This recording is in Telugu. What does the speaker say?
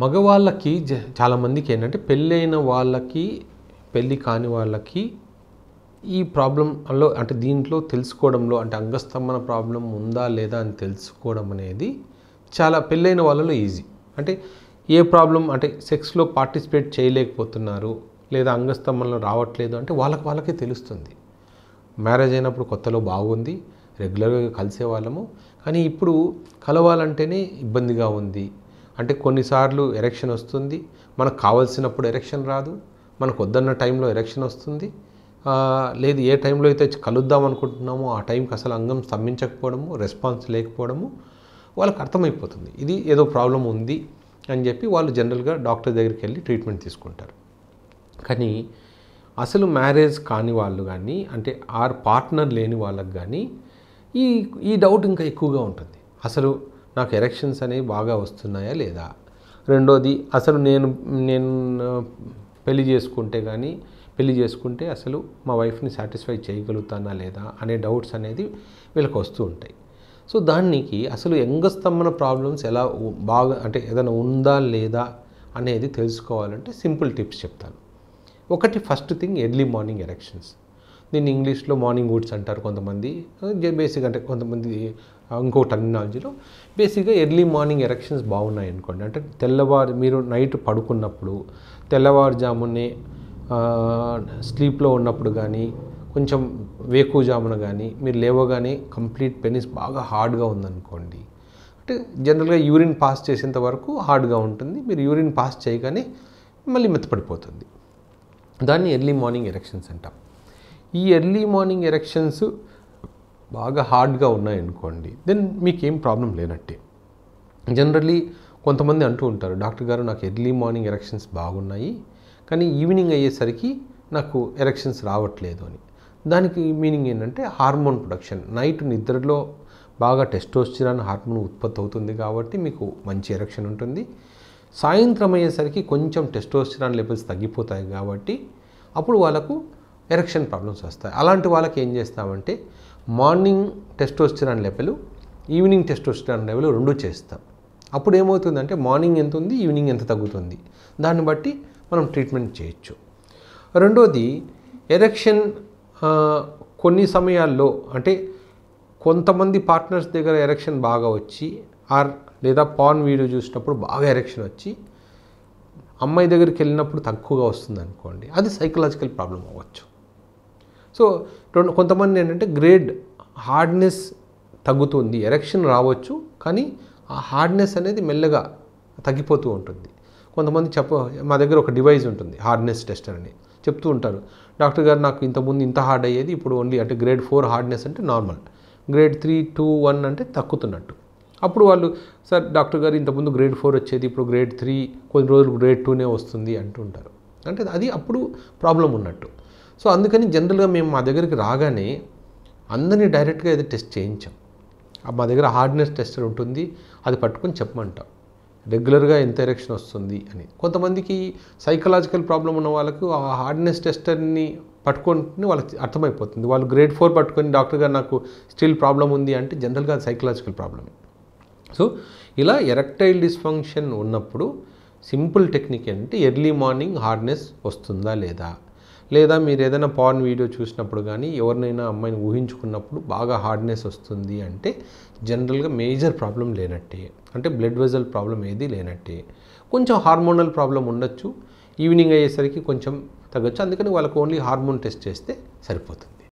మగవాళ్ళకి చాలామందికి ఏంటంటే పెళ్ళైన వాళ్ళకి పెళ్ళి కాని వాళ్ళకి ఈ ప్రాబ్లంలో అంటే దీంట్లో తెలుసుకోవడంలో అంటే అంగస్తంభన ప్రాబ్లం ఉందా లేదా అని తెలుసుకోవడం అనేది చాలా పెళ్ళైన వాళ్ళలో ఈజీ. అంటే ఏ ప్రాబ్లం అంటే సెక్స్లో పార్టిసిపేట్ చేయలేకపోతున్నారు లేదా అంగస్తంభనలో రావట్లేదు అంటే వాళ్ళకే తెలుస్తుంది. మ్యారేజ్ అయినప్పుడు కొత్తలో బాగుంది, రెగ్యులర్గా కలిసేవాళ్ళము, కానీ ఇప్పుడు కలవాలంటేనే ఇబ్బందిగా ఉంది. అంటే కొన్నిసార్లు ఎరెక్షన్ వస్తుంది, మనకు కావాల్సినప్పుడు ఎరెక్షన్ రాదు, మనకు వద్దన్న టైంలో ఎరెక్షన్ వస్తుంది, లేదు ఏ టైంలో అయితే కలుద్దాం అనుకుంటున్నామో ఆ టైంకి అసలు అంగం స్తంభించకపోవడము, రెస్పాన్స్ లేకపోవడము వాళ్ళకి అర్థమైపోతుంది. ఇది ఏదో ప్రాబ్లం ఉంది అని చెప్పి వాళ్ళు జనరల్గా డాక్టర్ దగ్గరికి వెళ్ళి ట్రీట్మెంట్ తీసుకుంటారు. కానీ అసలు మ్యారేజ్ కాని వాళ్ళు కానీ అంటే పార్ట్నర్ లేని వాళ్ళకి కానీ ఈ డౌట్ ఇంకా ఎక్కువగా ఉంటుంది. అసలు నాకు ఎరెక్షన్స్ అనేవి బాగా వస్తున్నాయా లేదా, రెండోది అసలు నేను పెళ్లి చేసుకుంటే అసలు మా వైఫ్ని సాటిస్ఫై చేయగలుగుతానా లేదా అనే డౌట్స్ అనేది వీళ్ళకి వస్తూ ఉంటాయి. సో దానికి అసలు అంగస్తంభన ప్రాబ్లమ్స్ ఎలా బాగా అంటే ఏదైనా ఉందా లేదా అనేది తెలుసుకోవాలంటే సింపుల్ టిప్స్ చెప్తాను. ఒకటి, first thing early morning erections. దీన్ని ఇంగ్లీష్లో మార్నింగ్ వుడ్స్ అంటారు కొంతమంది, బేసిక్ అంటే కొంతమంది ఇంకో టర్మినాలజీలో బేసిక్గా ఎర్లీ మార్నింగ్ ఎరెక్షన్స్ బాగున్నాయి అనుకోండి. అంటే మీరు నైట్ పడుకున్నప్పుడు తెల్లవారుజామునే స్లీప్లో ఉన్నప్పుడు కానీ కొంచెం వేకువజామున కానీ మీరు లేవగానే కంప్లీట్ పెనిస్ బాగా హార్డ్గా ఉందనుకోండి, అంటే జనరల్గా యూరిన్ పాస్ చేసేంత వరకు హార్డ్గా ఉంటుంది, మీరు యూరిన్ పాస్ చేయగానే మళ్ళీ మెత్తపడిపోతుంది. దాన్ని ఎర్లీ మార్నింగ్ ఎరెక్షన్స్ అంటాం. ఈ ఎర్లీ మార్నింగ్ ఎరెక్షన్స్ బాగా హార్డ్గా ఉన్నాయనుకోండి, దెన్ మీకేం ప్రాబ్లం లేనట్టే. జనరల్లీ కొంతమంది అంటూ ఉంటారు, డాక్టర్ గారు నాకు ఎర్లీ మార్నింగ్ ఎరెక్షన్స్ బాగున్నాయి కానీ ఈవినింగ్ అయ్యేసరికి నాకు ఎరెక్షన్స్ రావట్లేదు అని. దానికి మీనింగ్ ఏంటంటే హార్మోన్ ప్రొడక్షన్. నైట్ నిద్రలో బాగా టెస్టోస్టెరాన్ హార్మోన్ ఉత్పత్తి అవుతుంది కాబట్టి మీకు మంచి ఎరెక్షన్ ఉంటుంది. సాయంత్రం అయ్యేసరికి కొంచెం టెస్టోస్టెరాన్ లెవెల్స్ తగ్గిపోతాయి కాబట్టి అప్పుడు వాళ్ళకు ఎరెక్షన్ ప్రాబ్లమ్స్ వస్తాయి. అలాంటి వాళ్ళకి ఏం చేస్తామంటే morning testosterone level, evening testosterone level రెండు చేస్తాం. అప్పుడు ఏమవుతుందంటే మార్నింగ్ ఎంత ఉంది, ఈవినింగ్ ఎంత తగ్గుతుంది, దాన్ని బట్టి మనం ట్రీట్మెంట్ చేయొచ్చు. రెండోది, ఎరెక్షన్ కొన్ని సమయాల్లో అంటే కొంతమంది పార్ట్నర్స్ దగ్గర ఎరెక్షన్ బాగా వచ్చి లేదా పార్న్ వీడియో చూసినప్పుడు బాగా ఎరెక్షన్ వచ్చి అమ్మాయి దగ్గరికి వెళ్ళినప్పుడు తక్కువగా వస్తుంది అనుకోండి, అది సైకలాజికల్ ప్రాబ్లం అవ్వచ్చు. సో కొంతమంది ఏంటంటే గ్రేడ్ హార్డ్నెస్ తగ్గుతుంది, ఎరెక్షన్ రావచ్చు కానీ ఆ హార్డ్నెస్ అనేది మెల్లగా తగ్గిపోతూ ఉంటుంది. కొంతమంది మా దగ్గర ఒక డివైస్ ఉంటుంది హార్డ్నెస్ టెస్టర్ అని చెప్తూ ఉంటారు, డాక్టర్ గారు నాకు ఇంతకుముందు ఇంత హార్డ్ అయ్యేది, ఇప్పుడు ఓన్లీ అంటే గ్రేడ్ 4 హార్డ్నెస్ అంటే నార్మల్, గ్రేడ్ 3, 2, 1 అంటే తగ్గుతున్నట్టు. అప్పుడు వాళ్ళు, సార్ డాక్టర్ గారు ఇంతకుముందు గ్రేడ్ 4 వచ్చేది ఇప్పుడు గ్రేడ్ 3, కొన్ని రోజులు గ్రేడ్ 2నే వస్తుంది అంటుంటారు. అంటే అది అప్పుడు ప్రాబ్లం ఉన్నట్టు. సో అందుకని జనరల్గా మేము మా దగ్గరికి రాగానే అందరినీ డైరెక్ట్గా ఏదో టెస్ట్ చేయించాం. మా దగ్గర హార్డ్నెస్ టెస్టర్ ఉంటుంది, అది పట్టుకొని చెప్పమంటాం రెగ్యులర్గా ఎంత ఎరెక్షన్ వస్తుంది అని. కొంతమందికి సైకలాజికల్ ప్రాబ్లం ఉన్న వాళ్ళకు ఆ హార్డ్నెస్ టెస్టర్ని పట్టుకొని వాళ్ళకి అర్థమైపోతుంది. వాళ్ళు గ్రేడ్ 4 పట్టుకొని డాక్టర్ గారు నాకు స్టిల్ ప్రాబ్లం ఉంది అంటే జనరల్గా అది సైకలాజికల్ ప్రాబ్లమే. సో ఇలా ఎరెక్టైల్ డిస్ఫంక్షన్ ఉన్నప్పుడు సింపుల్ టెక్నిక్ ఏంటంటే ఎర్లీ మార్నింగ్ హార్డ్నెస్ వస్తుందా లేదా మీరు ఏదైనా పార్న్ వీడియో చూసినప్పుడు కానీ ఎవరినైనా అమ్మాయిని ఊహించుకున్నప్పుడు బాగా హార్డ్నెస్ వస్తుంది అంటే జనరల్గా మేజర్ ప్రాబ్లం లేనట్టే, అంటే బ్లడ్ వెజల్ ప్రాబ్లం ఏది లేనట్టే. కొంచెం హార్మోనల్ ప్రాబ్లం ఉండొచ్చు, ఈవినింగ్ అయ్యేసరికి కొంచెం తగ్గొచ్చు, అందుకని వాళ్ళకు ఓన్లీ హార్మోన్ టెస్ట్ చేస్తే సరిపోతుంది.